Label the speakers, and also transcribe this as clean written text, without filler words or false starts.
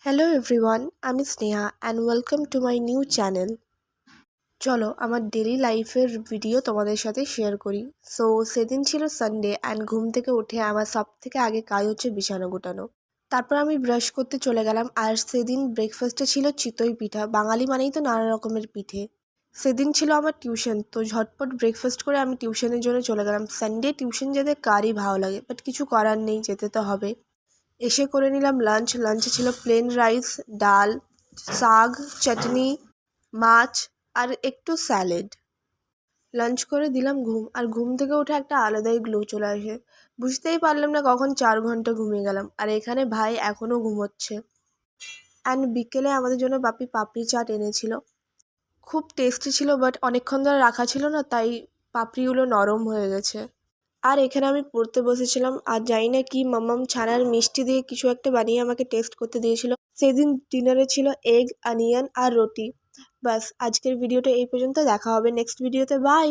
Speaker 1: Hello everyone, আমি Sneha and welcome to my new channel. চলো আমার ডেলি লাইফের ভিডিও তোমাদের সাথে শেয়ার করি। সো সেদিন ছিল সানডে অ্যান্ড ঘুম থেকে উঠে আমার সব থেকে আগে কাজ হচ্ছে বিছানা গোটানো। তারপর আমি ব্রাশ করতে চলে গেলাম। আর সেদিন ব্রেকফাস্টে ছিল চিতই পিঠা। বাঙালি মানেই তো নানা রকমের পিঠে। সেদিন ছিল আমার টিউশন, তো ঝটপট ব্রেকফাস্ট করে আমি টিউশনের জন্য চলে গেলাম। সানডে টিউশন যেতে কারই ভালো লাগে, বাট কিছু করার নেই, যেতে তো হবে। এসে করে নিলাম লাঞ্চ। লাঞ্চে ছিল প্লেন রাইস, ডাল, শাক, চাটনি, মাছ আর একটু স্যালাড। লাঞ্চ করে দিলাম ঘুম, আর ঘুম থেকে উঠে একটা আলাদাই গ্লো চলে আসে। বুঝতেই পারলাম না কখন 4 ঘন্টা ঘুমিয়ে গেলাম। আর এখানে ভাই এখনও ঘুমোচ্ছে। অ্যান্ড বিকেলে আমাদের জন্য বাপি পাপড়ি চাট এনেছিল। খুব টেস্টি ছিল, বাট অনেকক্ষণ ধরে রাখা ছিল না, তাই পাপড়িগুলো নরম হয়ে গেছে। আর এখানে আমি পড়তে বসেছিলাম, আর জানি না কি মাম্মাম ছানার মিষ্টি দিয়ে কিছু একটা বানিয়ে আমাকে টেস্ট করতে দিয়েছিল। সেদিন ডিনারে ছিল এগ, অনিয়ন আর রুটি। ব্যাস, আজকের ভিডিওটা এই পর্যন্ত। দেখা হবে নেক্সট ভিডিওতে। বাই।